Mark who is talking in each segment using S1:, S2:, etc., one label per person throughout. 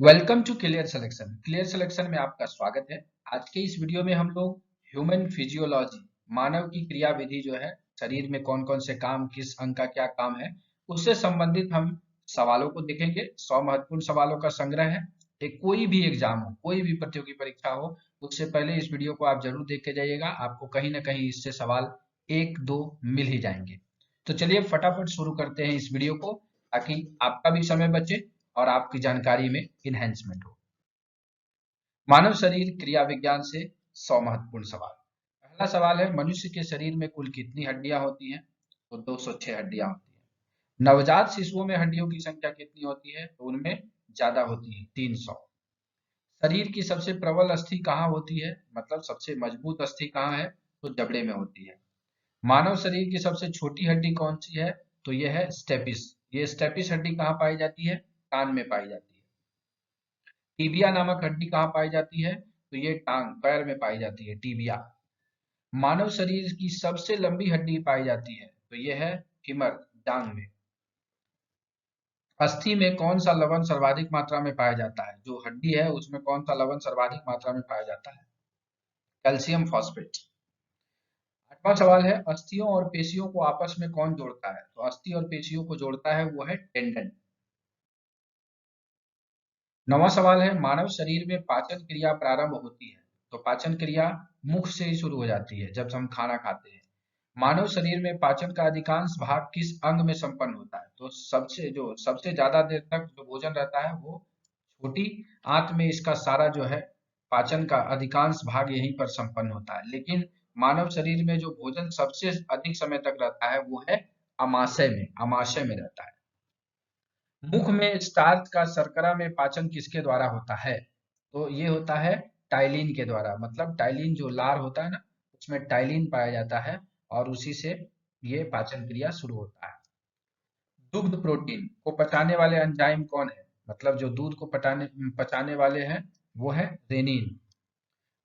S1: Welcome to clear selection. Clear selection में आपका स्वागत है। आज के इस वीडियो में हम लोग ह्यूमन फिजियोलॉजी, मानव की क्रिया विधि जो है, शरीर में कौन कौन से काम, किस अंग का क्या काम है, उससे संबंधित हम सवालों को देखेंगे। 100 महत्वपूर्ण सवालों का संग्रह है। एक कोई भी एग्जाम हो, कोई भी प्रतियोगी परीक्षा हो, उससे पहले इस वीडियो को आप जरूर देख के जाइएगा। आपको कहीं ना कहीं इससे सवाल एक दो मिल ही जाएंगे। तो चलिए फटाफट शुरू करते हैं इस वीडियो को, ताकि आपका भी समय बचे और आपकी जानकारी में इनहेंसमेंट हो। मानव शरीर क्रिया विज्ञान से 100 महत्वपूर्ण सवाल। पहला सवाल है, मनुष्य के शरीर में कुल कितनी हड्डियां होती हैं? तो 206 हड्डियां होती हैं। नवजात शिशुओं में हड्डियों की संख्या कितनी होती है? तो उनमें ज्यादा होती है, 300। शरीर की सबसे प्रबल अस्थि कहाँ होती है, मतलब सबसे मजबूत अस्थि कहाँ है? तो जबड़े में होती है। मानव शरीर की सबसे छोटी हड्डी कौन सी है? तो यह है स्टेपिस। ये स्टेपिस हड्डी कहाँ पाई जाती है? कान में पाई जाती है। टीबिया नामक हड्डी कहाँ पाई जाती है? तो ये टांग, पैर में पाई जाती है, टीबिया। मानव शरीर की सबसे लंबी हड्डी पाई जाती है, तो यह है फीमर, जांग में। अस्थि में कौन सा लवण सर्वाधिक मात्रा में पाया जाता है? जो हड्डी है उसमें कौन सा लवण सर्वाधिक मात्रा में पाया जाता है? Calcium phosphate. आठवां सवाल है, अस्थियों और पेशियों को आपस में कौन जोड़ता है? तो अस्थि और पेशियों को जोड़ता है वो है टेंडन। नवां सवाल है, मानव शरीर में पाचन क्रिया प्रारंभ होती है? तो पाचन क्रिया मुख से ही शुरू हो जाती है, जब हम खाना खाते हैं। मानव शरीर में पाचन का अधिकांश भाग किस अंग में संपन्न होता है? तो सबसे ज्यादा देर तक जो भोजन रहता है वो छोटी आंत में, इसका सारा जो है पाचन का अधिकांश भाग यहीं पर संपन्न होता है। लेकिन मानव शरीर में जो भोजन सबसे अधिक समय तक रहता है वो है अमाशय में रहता है। मुख में स्टार्च का शर्करा में पाचन किसके द्वारा होता है? तो ये होता है टाइलिन के द्वारा। मतलब टाइलिन जो लार होता है ना, उसमें टाइलिन पाया जाता है और उसी से ये पाचन क्रिया शुरू होता है। दुग्ध प्रोटीन को पचाने वाले एंजाइम कौन है? मतलब जो दूध को पचाने वाले हैं वो है रेनिन।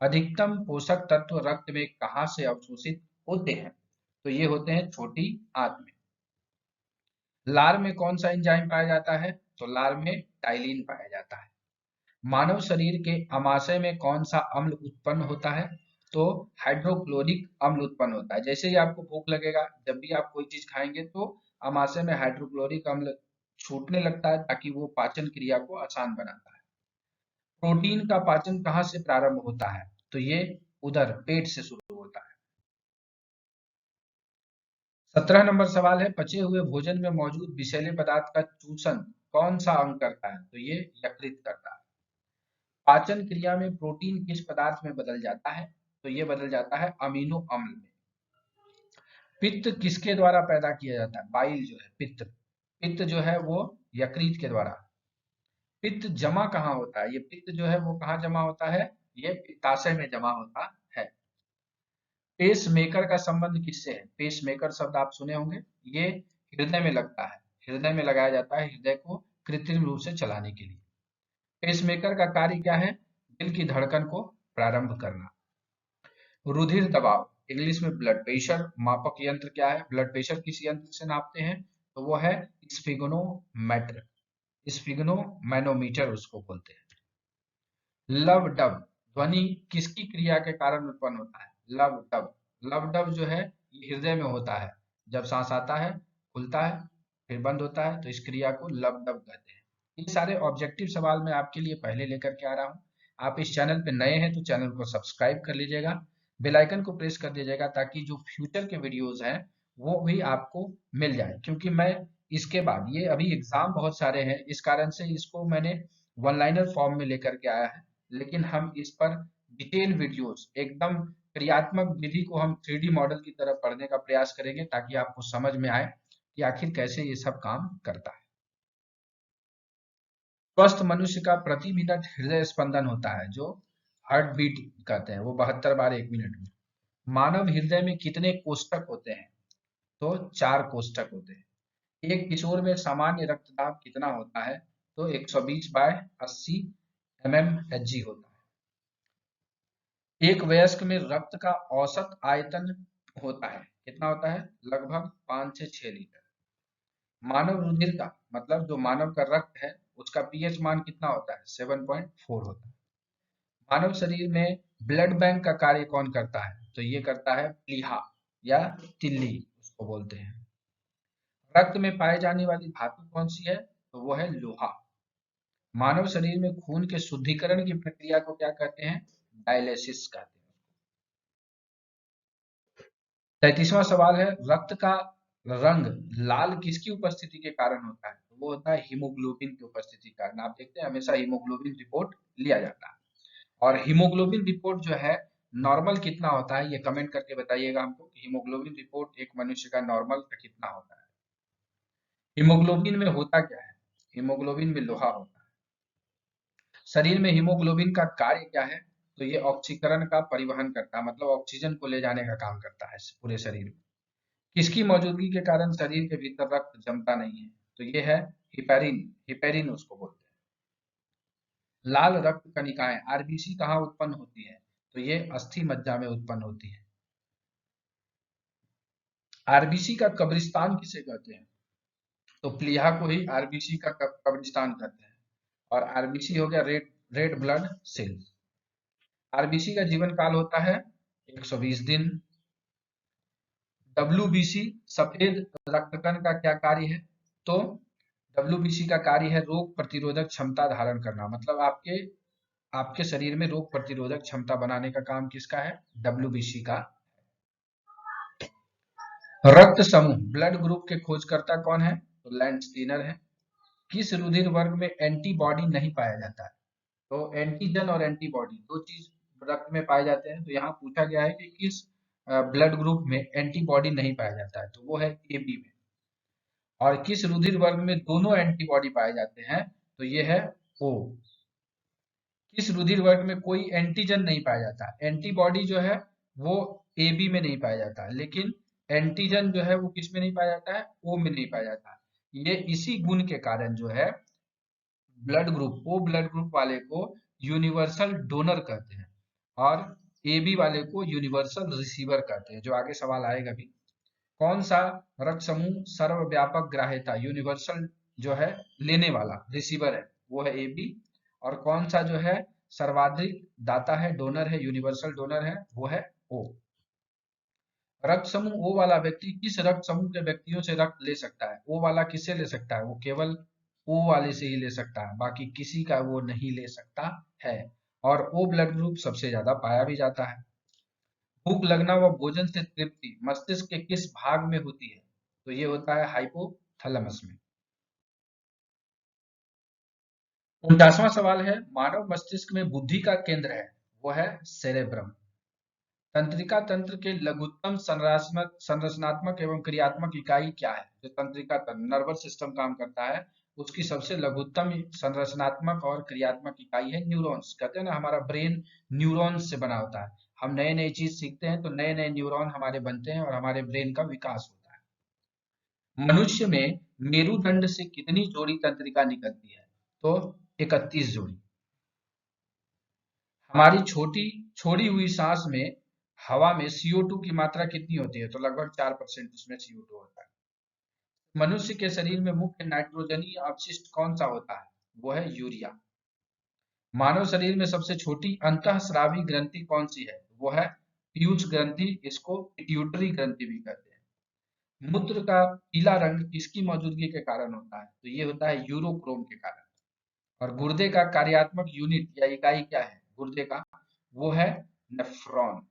S1: अधिकतम पोषक तत्व रक्त में कहाँ से अवशोषित होते हैं? तो ये होते हैं छोटी आंत में। लार में कौन सा एंजाइम पाया जाता है? तो लार में टाइलिन पाया जाता है। मानव शरीर के अमाशय में कौन सा अम्ल उत्पन्न होता है? तो हाइड्रोक्लोरिक अम्ल उत्पन्न होता है। जैसे ही आपको भूख लगेगा, जब भी आप कोई चीज खाएंगे, तो अमाशय में हाइड्रोक्लोरिक अम्ल छूटने लगता है, ताकि वो पाचन क्रिया को आसान बनाता है। प्रोटीन का पाचन कहाँ से प्रारंभ होता है? तो ये उधर पेट से शुरू होता है। 17 नंबर सवाल है, पचे हुए भोजन में मौजूद विषैले पदार्थ का चूषण कौन सा अंग करता है? तो ये यकृत करता है। पाचन क्रिया में प्रोटीन किस पदार्थ में बदल जाता है? तो ये बदल जाता है अमीनो अम्ल में। पित्त किसके द्वारा पैदा किया जाता है? बाइल जो है, पित्त। पित्त जो है वो यकृत के द्वारा। पित्त जमा कहाँ होता है? ये पित्त जो है वो कहाँ जमा होता है? ये पित्ताशय में जमा होता है। पेस मेकर का संबंध किससे है? पेस मेकर शब्द आप सुने होंगे। ये हृदय में लगता है, हृदय में लगाया जाता है, हृदय को कृत्रिम रूप से चलाने के लिए। पेसमेकर का कार्य क्या है? दिल की धड़कन को प्रारंभ करना। रुधिर दबाव, इंग्लिश में ब्लड प्रेशर मापक यंत्र क्या है? ब्लड प्रेशर किस यंत्र से नापते हैं? तो वो है स्फिग्नोमीटर, स्फिग्नोमैनोमीटर उसको बोलते हैं। लव डब ध्वनि किसकी क्रिया के कारण उत्पन्न होता है? Love dub. लव डब जो है ये हृदय में होता है। जब सांस आता है, खुलता है, फिर बंद होता है, तो इस क्रिया को लव डब कहते हैं। ये सारे ऑब्जेक्टिव सवाल मैं आपके लिए पहले लेकर के आ रहा हूँ। आप इस चैनल पे नए हैं तो चैनल को सब्सक्राइब कर लीजिएगा, बेल आइकन को प्रेस कर दीजिएगा, ताकि जो फ्यूचर के वीडियोस हैं वो भी आपको मिल जाए। क्योंकि मैं इसके बाद, ये अभी एग्जाम बहुत सारे हैं, इस कारण से इसको मैंने वन लाइनर फॉर्म में लेकर के आया है। लेकिन हम इस पर डिटेल वीडियोस, एकदम क्रियात्मक विधि को हम 3D मॉडल की तरह पढ़ने का प्रयास करेंगे, ताकि आपको समझ में आए कि आखिर कैसे ये सब काम करता है। स्वस्थ मनुष्य का प्रति मिनट हृदय स्पंदन होता है, जो हार्ट बीट कहते हैं, वो 72 बार 1 मिनट में। मानव हृदय में कितने कोष्ठक होते हैं? तो 4 कोष्ठक होते हैं। एक किशोर में सामान्य रक्तदाब कितना होता है? तो 120/80 mmHg होता है। एक वयस्क में रक्त का औसत आयतन होता है, कितना होता है? लगभग 5 से 6 लीटर। मानव रुधिर का, मतलब जो मानव का रक्त है, उसका पीएच मान कितना होता है? 7.4 होता है। मानव शरीर में ब्लड बैंक का कार्य कौन करता है? तो ये करता है प्लीहा या तिल्ली उसको बोलते हैं। रक्त में पाए जाने वाली धातु कौन सी है? तो वो है लोहा। मानव शरीर में खून के शुद्धिकरण की प्रक्रिया को क्या कहते हैं? डायलिसिस कहते हैं। 33वां सवाल है, रक्त का रंग लाल किसकी उपस्थिति के कारण होता है? तो वो होता है हीमोग्लोबिन की उपस्थिति के कारण। आप देखते हैं हमेशा हीमोग्लोबिन रिपोर्ट लिया जाता है। और हीमोग्लोबिन रिपोर्ट जो है नॉर्मल कितना होता है, ये कमेंट करके बताइएगा हमको कि हीमोग्लोबिन रिपोर्ट एक मनुष्य का नॉर्मल का कितना होता है। हीमोग्लोबिन में होता क्या है? हीमोग्लोबिन में लोहा होता है। शरीर में हीमोग्लोबिन का कार्य क्या है? तो ये ऑक्सीकरण का परिवहन करता है, मतलब ऑक्सीजन को ले जाने का काम करता है पूरे शरीर में। किसकी मौजूदगी के कारण शरीर के भीतर रक्त जमता नहीं है? तो ये है हिपेरिन, हिपेरिन उसको बोलते हैं। लाल रक्त कणिकाएं आरबीसी कहाँ उत्पन्न होती है? तो ये अस्थि मज्जा में उत्पन्न होती है। आरबीसी का कब्रिस्तान किसे कहते हैं? तो प्लीहा को ही आरबीसी का कब्रिस्तान कहते हैं। और आरबीसी हो गया red red blood cell. RBC का जीवन काल होता है 120 दिन। डब्ल्यूबीसी सफेद रक्तकण का क्या कार्य है? तो डब्ल्यूबीसी का कार्य है रोग प्रतिरोधक क्षमता धारण करना, मतलब आपके आपके शरीर में रोग प्रतिरोधक क्षमता बनाने का काम किसका है? डब्ल्यूबीसी का। रक्त समूह ब्लड ग्रुप के खोजकर्ता कौन है? तो लैंड स्टीनर है। किस रुधिर वर्ग में एंटीबॉडी नहीं पाया जाता है? तो एंटीजन और एंटीबॉडी दो चीज रक्त में पाए जाते हैं। तो यहाँ पूछा गया है कि किस ब्लड ग्रुप में एंटीबॉडी नहीं पाया जाता है? तो वो है एबी में। और किस रुधिर वर्ग में दोनों एंटीबॉडी पाए जाते हैं? तो ये है ओ। किस रुधिर वर्ग में कोई एंटीजन नहीं पाया जाता? एंटीबॉडी जो है वो एबी में नहीं पाया जाता, लेकिन एंटीजन जो है वो किस में नहीं पाया जाता है? ओ में नहीं पाया जाता। ये इसी गुण के कारण जो है blood group, O blood group वाले को यूनिवर्सल डोनर कहते हैं और एबी वाले को यूनिवर्सल रिसीवर कहते हैं, जो आगे सवाल आएगा भी। कौन सा रक्त समूह सर्वव्यापक ग्राह्यता यूनिवर्सल जो है लेने वाला रिसीवर है? वो है एबी। और कौन सा जो है सर्वाधिक दाता है, डोनर है, यूनिवर्सल डोनर है? वो है ओ। रक्त समूह ओ वाला व्यक्ति किस रक्त समूह के व्यक्तियों से रक्त ले सकता है? ओ वाला किससे ले सकता है? वो केवल ओ वाले से ही ले सकता है, बाकी किसी का वो नहीं ले सकता है। और ओ ब्लड ग्रुप सबसे ज्यादा पाया भी जाता है। भूख लगना व भोजन से तृप्ति मस्तिष्क के किस भाग में होती है? तो ये होता है हाइपोथैलेमस में। 49वां सवाल है, मानव मस्तिष्क में बुद्धि का केंद्र है, वो है सेरेब्रम। तंत्रिका तंत्र के लघुत्तम संरचनात्मक एवं क्रियात्मक इकाई क्या है? जो तंत्रिका तंत्र नर्वस सिस्टम काम करता है, उसकी सबसे लघुत्तम संरचनात्मक और क्रियात्मक इकाई है न्यूरॉन्स। कहते हैं ना हमारा ब्रेन न्यूरॉन्स से बना होता है। हम नए नए चीज सीखते हैं तो नए नए न्यूरॉन हमारे बनते हैं और हमारे ब्रेन का विकास होता है। मनुष्य में मेरुदंड से कितनी जोड़ी तंत्रिका निकलती है? तो 31 जोड़ी। हमारी छोटी छोड़ी हुई सांस में हवा में CO2 की मात्रा कितनी होती है? तो लगभग 4% उसमें CO2 होता है। मनुष्य के शरीर में मुख्य नाइट्रोजनीय अपशिष्ट कौन सा होता है? वो है यूरिया। मानव शरीर में सबसे छोटी अंतःस्रावी ग्रंथि कौन सी है? वो है पीयूष ग्रंथि, इसको पिट्यूटरी ग्रंथि भी कहते हैं। मूत्र का पीला रंग किसकी मौजूदगी के कारण होता है? तो ये होता है यूरोक्रोम के कारण। और गुर्दे का कार्यात्मक यूनिट या इकाई क्या है गुर्दे का? वो है नेफ्रॉन।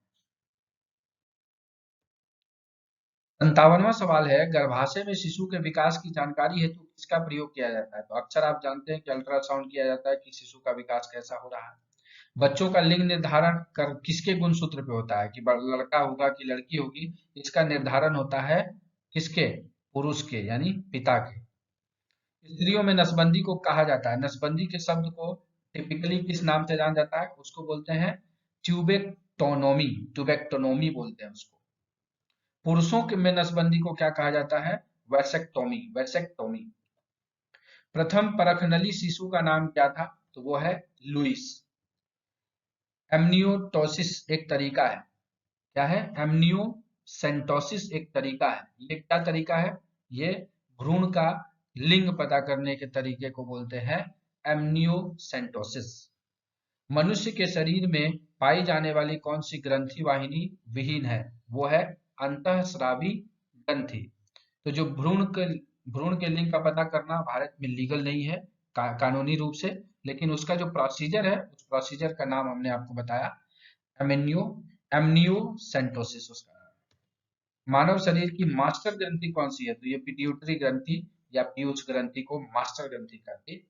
S1: 57वां सवाल है, गर्भाशय में शिशु के विकास की जानकारी हेतु किसका प्रयोग किया जाता है? तो अक्सर आप जानते हैं कि अल्ट्रासाउंड किया जाता है कि शिशु का विकास कैसा हो रहा है। बच्चों का लिंग निर्धारण कर किसके गुणसूत्र पे होता है कि लड़का होगा कि लड़की होगी? इसका निर्धारण होता है किसके? पुरुष के, यानी पिता के। स्त्रियों में नसबंदी को कहा जाता है, नसबंदी के शब्द को टिपिकली किस नाम से जाना जाता है? उसको बोलते हैं ट्यूबेक्टोनोमी, ट्यूबेक्टोनोमी बोलते हैं उसको। पुरुषों के में नसबंदी को क्या कहा जाता है? Vasectomy, vasectomy. प्रथम परखनली शिशु का नाम क्या था? तो वो है लुइस। एमनियोटोसिस एक तरीका है, क्या है? एमनियोसेंटोसिस एक तरीका है। ये क्या तरीका है? ये भ्रूण का लिंग पता करने के तरीके को बोलते हैं एमनियोसेंटोसिस। मनुष्य के शरीर में पाई जाने वाली कौन सी ग्रंथि वाहिनी विहीन है? वो है अंतःस्रावी ग्रंथि। तो जो भ्रूण के लिंग का पता करना भारत में लीगल नहीं है कानूनी रूप से, लेकिन उसका जो प्रोसीजर है उस प्रोसीजर का नाम हमने आपको बताया, एमनियो एमनियोसेंटोसिस उसका नाम है। मानव शरीर की मास्टर ग्रंथि कौन सी है? तो ये पिट्यूटरी ग्रंथि या पीयूष ग्रंथि को मास्टर ग्रंथि कहते हैं।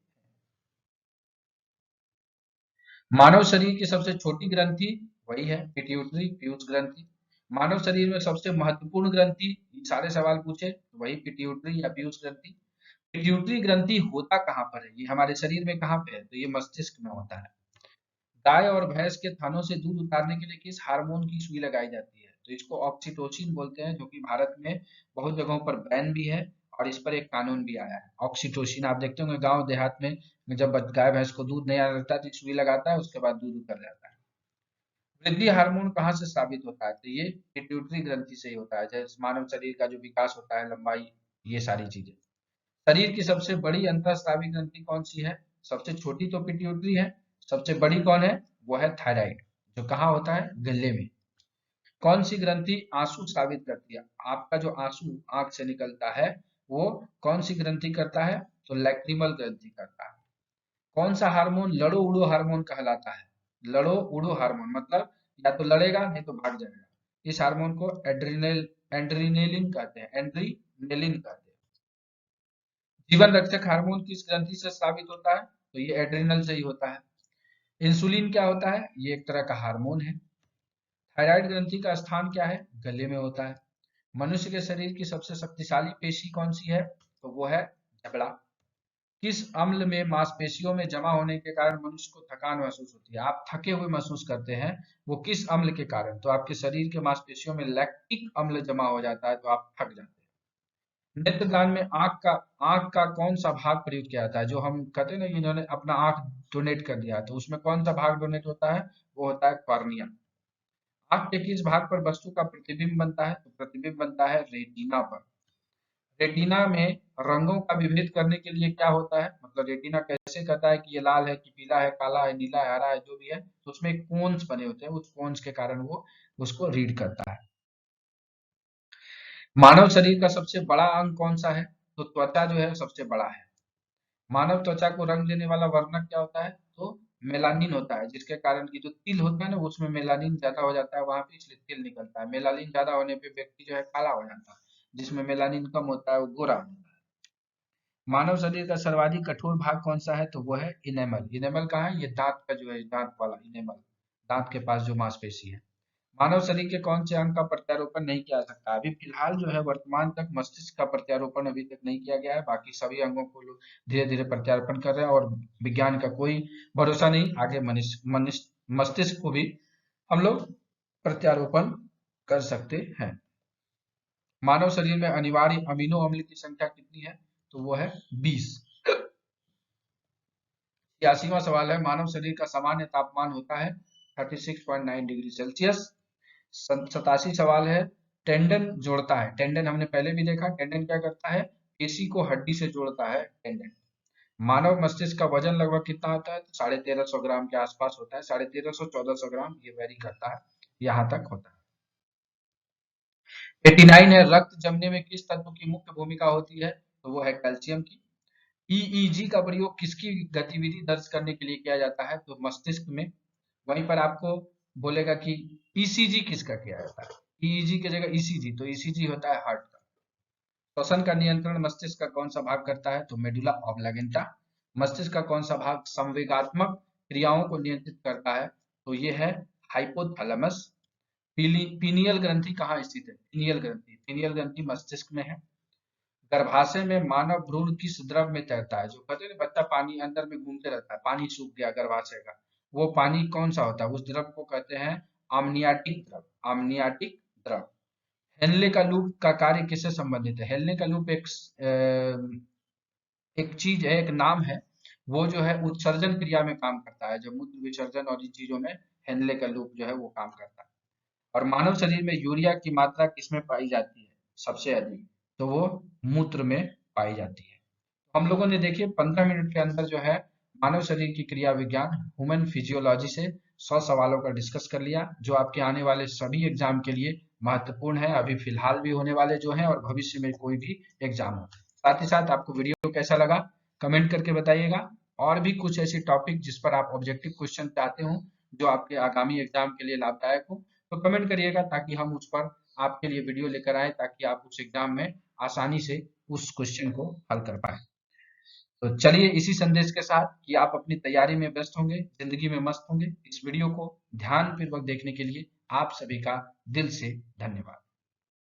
S1: मानव शरीर की सबसे छोटी ग्रंथि वही है पिट्यूटरी पीयूष ग्रंथि। मानव शरीर में सबसे महत्वपूर्ण ग्रंथि, सारे सवाल पूछे तो वही पिट्यूटरी या पीयूष ग्रंथि। पिट्यूटरी ग्रंथि होता कहाँ पर है? ये हमारे शरीर में कहाँ पे है? तो ये मस्तिष्क में होता है। गाय और भैंस के थनों से दूध उतारने के लिए किस हार्मोन की सुई लगाई जाती है? तो इसको ऑक्सीटोसिन बोलते हैं, जो कि भारत में बहुत जगहों पर बैन भी है और इस पर एक कानून भी आया है। ऑक्सीटोसिन आप देखते होंगे गांव देहात में, जब गाय भैंस को दूध नहीं आ रहा तो सुई लगाता है, उसके बाद दूध उतर जाता है। वृद्धि हार्मोन कहाँ से साबित होता है? तो ये पिट्यूटरी ग्रंथि से ही होता है। जैसे मानव शरीर का जो विकास होता है, लंबाई, ये सारी चीजें। शरीर की सबसे बड़ी अंतःस्रावी ग्रंथि कौन सी है? सबसे छोटी तो पिट्यूटरी है, सबसे बड़ी कौन है? वो है थायराइड, जो कहाँ होता है? गले में। कौन सी ग्रंथि आंसू स्रावित करती है? आपका जो आंसू आंख से निकलता है वो कौन सी ग्रंथि करता है? तो लैक्रिमल ग्रंथि करता है। कौन सा हार्मोन लड़ो उड़ो हार्मोन कहलाता है? लड़ो उड़ो हार्मोन मतलब या तो लड़ेगा नहीं तो भाग जाएगा। इस हार्मोन को एड्रीनेलिन कहते हैं, एड्रीनेलिन कहते हैं। जीवन रक्षक हार्मोन किस ग्रंथि से स्रावित होता है? तो ये एड्रिनल से ही होता है। इंसुलिन क्या होता है? ये एक तरह का हार्मोन है। थायराइड ग्रंथि का स्थान क्या है? गले में होता है। मनुष्य के शरीर की सबसे शक्तिशाली पेशी कौन सी है? तो वो है जबड़ा। किस अम्ल में मांसपेशियों में जमा होने के कारण मनुष्य को थकान महसूस होती है? आप थके हुए महसूस करते हैं, वो किस अम्ल के कारण? तो आपके शरीर के मांसपेशियों में लैक्टिक अम्ल जमा हो जाता है, तो आप थक जाते हैं। नेत्रदान में आंख का कौन सा भाग प्रयुक्त किया जाता है? जो हम कहते हैं ना कि इन्होंने अपना आंख डोनेट कर दिया, तो उसमें कौन सा भाग डोनेट होता है? वो होता है कॉर्निया। आंख के किस भाग पर वस्तु का प्रतिबिंब बनता है? तो प्रतिबिंब बनता है रेटिना पर। रेटिना में रंगों का विभेद करने के लिए क्या होता है? मतलब रेटिना कैसे कहता है कि ये लाल है कि पीला है, काला है, नीला है, हरा है, जो भी है, तो उसमें कोन्स बने होते हैं, उस कोन्स के कारण वो उसको रीड करता है। मानव शरीर का सबसे बड़ा अंग कौन सा है? तो त्वचा जो है सबसे बड़ा है। मानव त्वचा को रंग देने वाला वर्णक क्या होता है? तो मेलानिन होता है, जिसके कारण की जो तिल होता है ना उसमें मेलानिन ज्यादा हो जाता है वहां पे, इसलिए तिल निकलता है। मेलानिन ज्यादा होने पे व्यक्ति जो है काला हो जाता है, जिसमें मेलानिन कम होता है वो गोरा होता है। मानव शरीर का सर्वाधिक कठोर भाग कौन सा है? तो वो है इनेमल। इनेमल कहाँ है? ये दांत का जो है, दांत वाला इनेमल, दांत के पास जो मांसपेशी है। मानव शरीर के कौन से अंग का प्रत्यारोपण नहीं किया जा सकता? अभी फिलहाल जो है वर्तमान तक मस्तिष्क का प्रत्यारोपण अभी तक नहीं किया गया है, बाकी सभी अंगों को लोग धीरे धीरे प्रत्यारोपण कर रहे हैं और विज्ञान का कोई भरोसा नहीं, आगे मस्तिष्क को भी हम लोग प्रत्यारोपण कर सकते हैं। मानव शरीर में अनिवार्य अमीनो अम्ल की संख्या कितनी है? तो वो है 20। 86वां सवाल है, मानव शरीर का सामान्य तापमान होता है 36.9 डिग्री सेल्सियस। 87 सवाल है, टेंडन जोड़ता है। टेंडन हमने पहले भी देखा, टेंडन क्या करता है? पेशी को हड्डी से जोड़ता है टेंडन। मानव मस्तिष्क का वजन लगभग कितना होता है? तो 1350 ग्राम के आसपास होता है, 1350-1400 ग्राम, ये वेरी करता है, यहाँ तक होता है। 89 है, रक्त जमने में किस तत्व की मुख्य भूमिका होती है? तो वो है कैल्शियम की। ईईजी का प्रयोग किसकी गतिविधि दर्ज करने के लिए किया जाता है? तो मस्तिष्क में। वहीं पर आपको बोलेगा कि ईसीजी किसका किया जाता है? ईईजी की जगह ईसीजी, तो ईसीजी होता है हार्ट का। श्वसन का नियंत्रण मस्तिष्क का कौन सा भाग करता है? तो मेडुला ऑब्लांगेटा। मस्तिष्क का कौन सा भाग संवेगात्मक क्रियाओं को नियंत्रित करता है? तो ये है हाइपोथैलेमस। पीनियल ग्रंथि कहाँ स्थित है? पीनियल ग्रंथि मस्तिष्क में है। गर्भाशय में मानव भ्रूण किस द्रव में तैरता है? जो कहते हैं ना बच्चा पानी अंदर में घूमते रहता है, पानी सूख गया गर्भाशय का, वो पानी कौन सा होता है? उस द्रव को कहते हैं आमनियाटिक द्रव। आमनियाटिक द्रव। हेनले का लूप का कार्य किससे संबंधित है? हेनले का लूप एक चीज है, एक नाम है, वो जो है उत्सर्जन क्रिया में काम करता है, जो मूत्र विसर्जन और इन चीजों में हेनले का लूप जो है वो काम करता है। और मानव शरीर में यूरिया की मात्रा किसमें पाई जाती है सबसे अधिक? तो वो मूत्र में पाई जाती है। हम लोगों ने देखिए 15 मिनट के अंदर जो है मानव शरीर की क्रिया विज्ञान ह्यूमन फिजियोलॉजी से 100 सवालों का डिस्कस कर लिया, जो आपके आने वाले सभी एग्जाम के लिए महत्वपूर्ण है, अभी फिलहाल भी होने वाले जो हैं और भविष्य में कोई भी एग्जाम हो। साथ ही साथ आपको वीडियो कैसा लगा कमेंट करके बताइएगा। और भी कुछ ऐसी टॉपिक जिस पर आप ऑब्जेक्टिव क्वेश्चन चाहते हो जो आपके आगामी एग्जाम के लिए लाभदायक हो, तो कमेंट करिएगा ताकि हम उस पर आपके लिए वीडियो लेकर आए, ताकि आप उस एग्जाम में आसानी से उस क्वेश्चन को हल कर पाए। तो चलिए इसी संदेश के साथ कि आप अपनी तैयारी में व्यस्त होंगे, जिंदगी में मस्त होंगे, इस वीडियो को ध्यान पूर्वक देखने के लिए आप सभी का दिल से धन्यवाद।